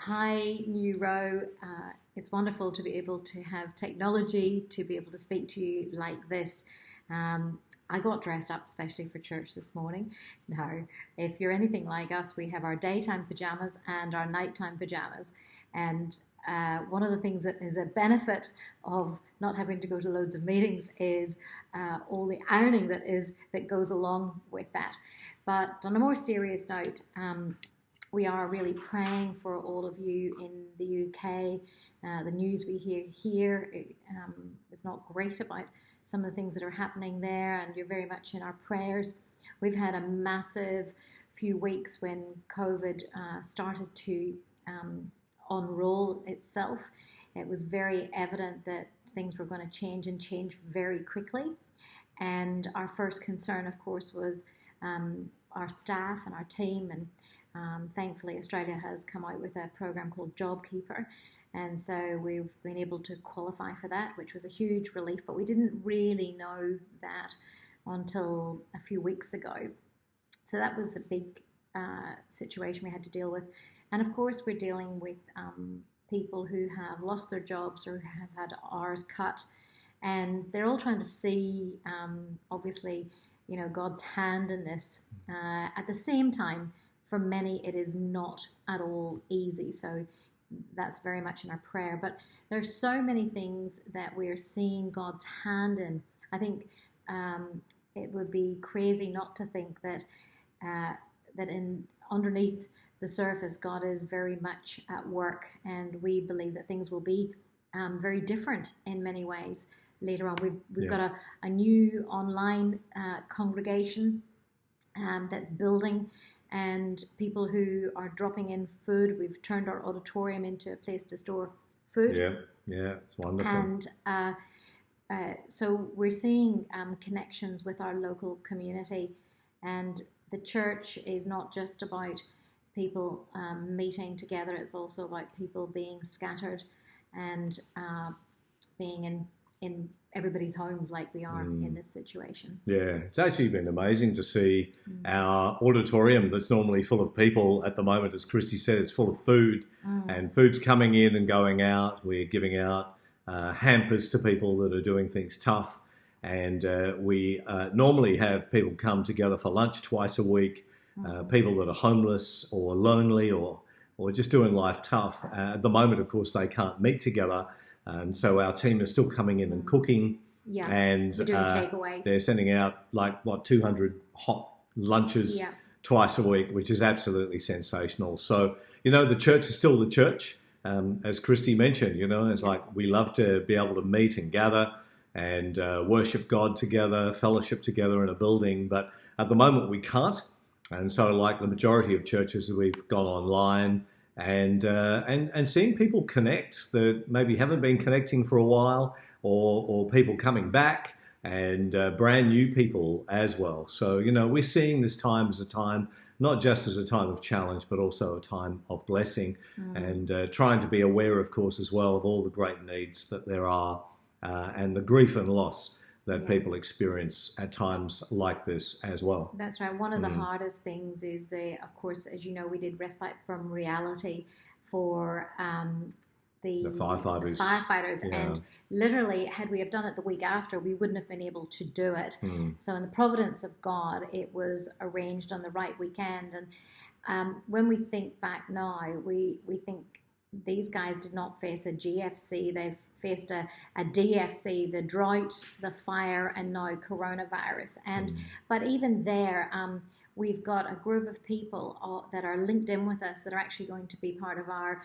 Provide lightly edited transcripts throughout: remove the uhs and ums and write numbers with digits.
Hi, New Row. It's wonderful to be able to have technology to be able to speak to you like this. I got dressed up especially for church this morning. Now, if you're anything like us, we have our daytime pajamas and our nighttime pajamas. And one of the things that is a benefit of not having to go to loads of meetings is all the ironing that goes along with that. But on a more serious note, we are really praying for all of you in the UK. The news we hear here is not great about some of the things that are happening there, and you're very much in our prayers. We've had a massive few weeks when COVID started to unroll itself. It was very evident that things were going to change and change very quickly. And our first concern, of course, was our staff and our team. And thankfully, Australia has come out with a program called JobKeeper. And so we've been able to qualify for that, which was a huge relief. But we didn't really know that until a few weeks ago. So that was a big situation we had to deal with. And of course, we're dealing with people who have lost their jobs or have had hours cut. And they're all trying to see, obviously, God's hand in this. At the same time, for many, it is not at all easy. So that's very much in our prayer. But there's so many things that we're seeing God's hand in. I think it would be crazy not to think that underneath the surface, God is very much at work, and we believe that things will be very different in many ways later on. We've got a new online congregation that's building, and people who are dropping in food. We've turned our auditorium into a place to store food. Yeah, it's wonderful. And so we're seeing connections with our local community, and the church is not just about people meeting together. It's also about people being scattered and being in everybody's homes like we are in this situation. Yeah, it's actually been amazing to see our auditorium that's normally full of people at the moment, as Christy said, it's full of food, and food's coming in and going out. We're giving out hampers to people that are doing things tough, and we normally have people come together for lunch twice a week, people that are homeless or lonely or just doing life tough. At the moment, of course, they can't meet together. And so our team is still coming in and cooking, and we're doing takeaways. They're sending out 200 hot lunches twice a week, which is absolutely sensational. So, the church is still the church, as Christy mentioned, it's like we love to be able to meet and gather and worship God together, fellowship together in a building. But at the moment we can't. And so like the majority of churches, we've gone online, and seeing people connect that maybe haven't been connecting for a while, or people coming back, and brand new people as well. So, we're seeing this time as a time, not just as a time of challenge, but also a time of blessing, and trying to be aware, of course, as well, of all the great needs that there are, and the grief and loss that people experience at times like this as well. That's right. One of the hardest things is of course, as you know, we did Respite from Reality for the firefighters. And literally, had we have done it the week after, we wouldn't have been able to do it. So in the providence of God, it was arranged on the right weekend. And when we think back now, we think these guys did not face a GFC. They've faced a DFC, the drought, the fire, and now coronavirus. And but even there, we've got a group of people that are linked in with us that are actually going to be part of our.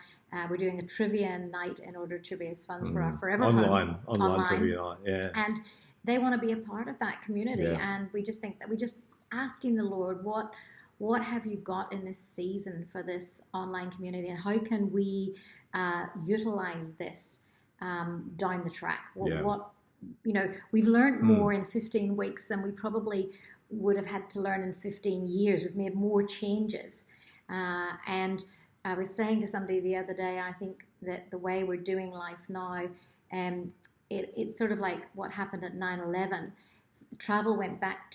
We're doing a trivia night in order to raise funds for our Forever Home. Online trivia night, yeah. And they want to be a part of that community, and we just think that we just asking the Lord, what have you got in this season for this online community, and how can we utilize this down the track? We've learned more in 15 weeks than we probably would have had to learn in 15 years. We've made more changes. And I was saying to somebody the other day, I think that the way we're doing life now, it's sort of like what happened at 9/11. Travel went back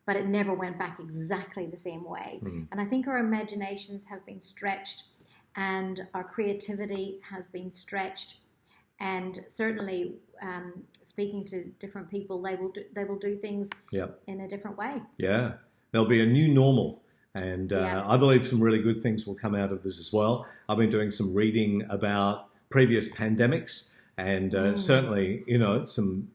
but it never went back exactly the same way. And I think our imaginations have been stretched, and our creativity has been stretched. And certainly, speaking to different people, they will do things in a different way. Yeah, there'll be a new normal, and I believe some really good things will come out of this as well. I've been doing some reading about previous pandemics, and certainly, you know, some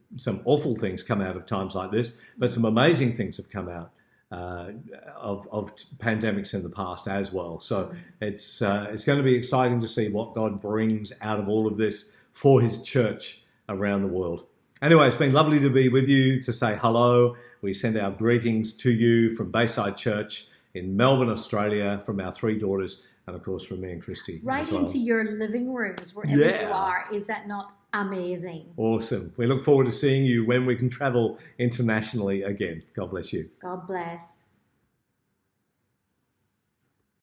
awful things come out of times like this, but some amazing things have come out of pandemics in the past as well. So it's going to be exciting to see what God brings out of all of this for his church around the world. Anyway, it's been lovely to be with you, to say hello. We send our greetings to you from Bayside Church in Melbourne, Australia, from our three daughters, and of course from me and Christy. Right into your living rooms, wherever you are. Is that not amazing? Awesome. We look forward to seeing you when we can travel internationally again. God bless you. God bless.